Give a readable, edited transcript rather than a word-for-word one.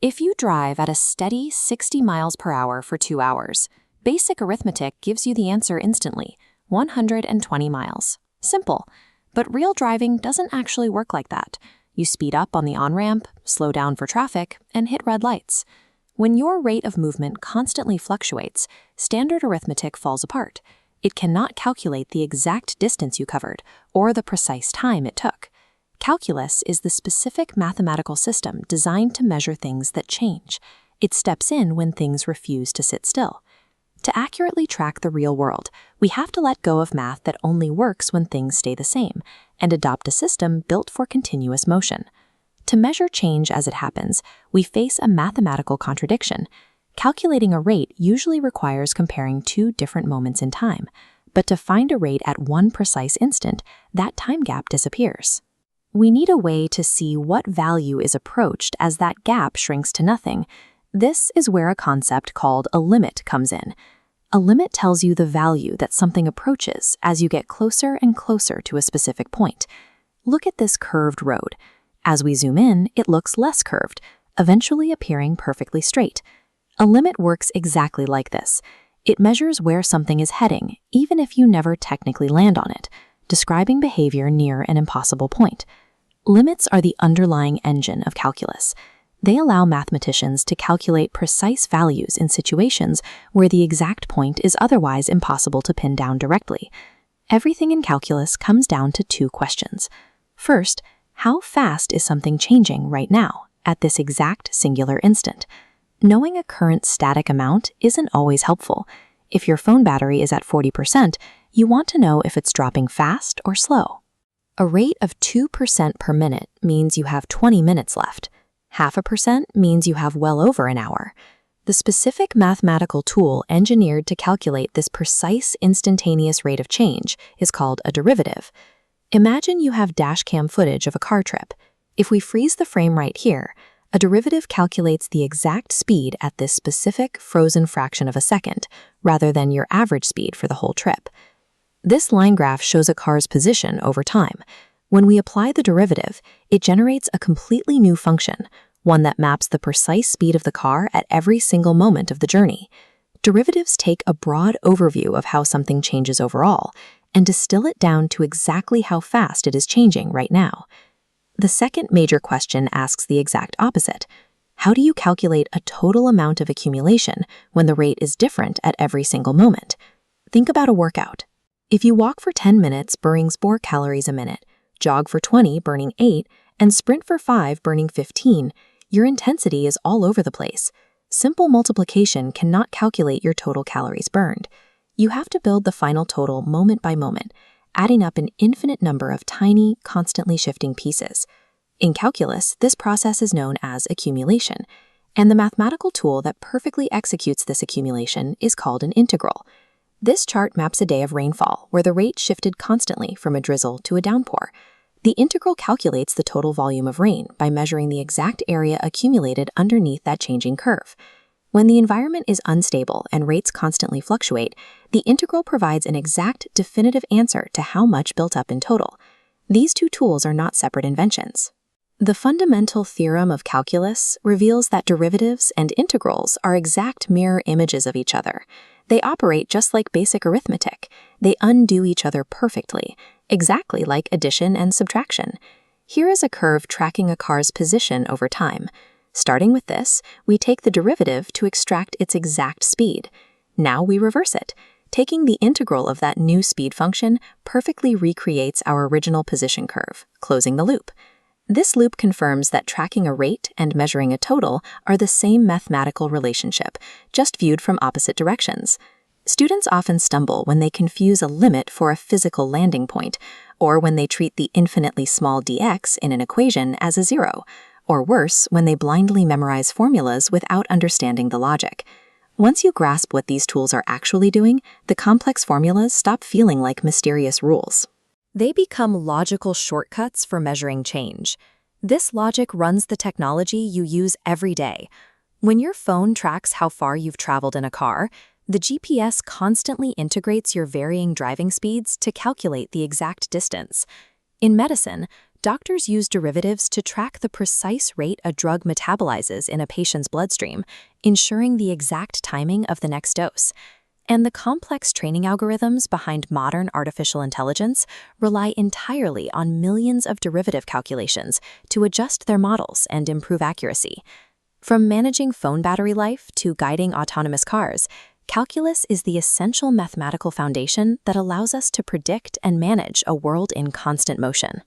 If you drive at a steady 60 miles per hour for 2 hours, basic arithmetic gives you the answer instantly, 120 miles. Simple. But real driving doesn't actually work like that. You speed up on the on-ramp, slow down for traffic, and hit red lights. When your rate of movement constantly fluctuates, standard arithmetic falls apart. It cannot calculate the exact distance you covered or the precise time it took. Calculus is the specific mathematical system designed to measure things that change. It steps in when things refuse to sit still. To accurately track the real world, we have to let go of math that only works when things stay the same and adopt a system built for continuous motion. To measure change as it happens, we face a mathematical contradiction. Calculating a rate usually requires comparing two different moments in time, but to find a rate at one precise instant, that time gap disappears. We need a way to see what value is approached as that gap shrinks to nothing. This is where a concept called a limit comes in. A limit tells you the value that something approaches as you get closer and closer to a specific point. Look at this curved road. As we zoom in, it looks less curved, eventually appearing perfectly straight. A limit works exactly like this. It measures where something is heading, even if you never technically land on it, describing behavior near an impossible point. Limits are the underlying engine of calculus. They allow mathematicians to calculate precise values in situations where the exact point is otherwise impossible to pin down directly. Everything in calculus comes down to two questions. First, how fast is something changing right now, at this exact singular instant? Knowing a current static amount isn't always helpful. If your phone battery is at 40%, you want to know if it's dropping fast or slow. A rate of 2% per minute means you have 20 minutes left. 0.5% means you have well over an hour. The specific mathematical tool engineered to calculate this precise instantaneous rate of change is called a derivative. Imagine you have dashcam footage of a car trip. If we freeze the frame right here, a derivative calculates the exact speed at this specific frozen fraction of a second, rather than your average speed for the whole trip. This line graph shows a car's position over time. When we apply the derivative, it generates a completely new function, one that maps the precise speed of the car at every single moment of the journey. Derivatives take a broad overview of how something changes overall and distill it down to exactly how fast it is changing right now. The second major question asks the exact opposite. How do you calculate a total amount of accumulation when the rate is different at every single moment? Think about a workout. If you walk for 10 minutes, burning 4 calories a minute, jog for 20, burning 8, and sprint for 5, burning 15, your intensity is all over the place. Simple multiplication cannot calculate your total calories burned. You have to build the final total moment by moment, adding up an infinite number of tiny, constantly shifting pieces. In calculus, this process is known as accumulation, and the mathematical tool that perfectly executes this accumulation is called an integral. This chart maps a day of rainfall where the rate shifted constantly from a drizzle to a downpour. The integral calculates the total volume of rain by measuring the exact area accumulated underneath that changing curve. When the environment is unstable and rates constantly fluctuate, the integral provides an exact, definitive answer to how much built up in total. These two tools are not separate inventions. The fundamental theorem of calculus reveals that derivatives and integrals are exact mirror images of each other. They operate just like basic arithmetic. They undo each other perfectly, exactly like addition and subtraction. Here is a curve tracking a car's position over time. Starting with this, we take the derivative to extract its exact speed. Now we reverse it. Taking the integral of that new speed function perfectly recreates our original position curve, closing the loop. This loop confirms that tracking a rate and measuring a total are the same mathematical relationship, just viewed from opposite directions. Students often stumble when they confuse a limit for a physical landing point, or when they treat the infinitely small dx in an equation as a zero, or worse, when they blindly memorize formulas without understanding the logic. Once you grasp what these tools are actually doing, the complex formulas stop feeling like mysterious rules. They become logical shortcuts for measuring change. This logic runs the technology you use every day. When your phone tracks how far you've traveled in a car, the GPS constantly integrates your varying driving speeds to calculate the exact distance. In medicine, Doctors use derivatives to track the precise rate a drug metabolizes in a patient's bloodstream, ensuring the exact timing of the next dose. And the complex training algorithms behind modern artificial intelligence rely entirely on millions of derivative calculations to adjust their models and improve accuracy. From managing phone battery life to guiding autonomous cars, calculus is the essential mathematical foundation that allows us to predict and manage a world in constant motion.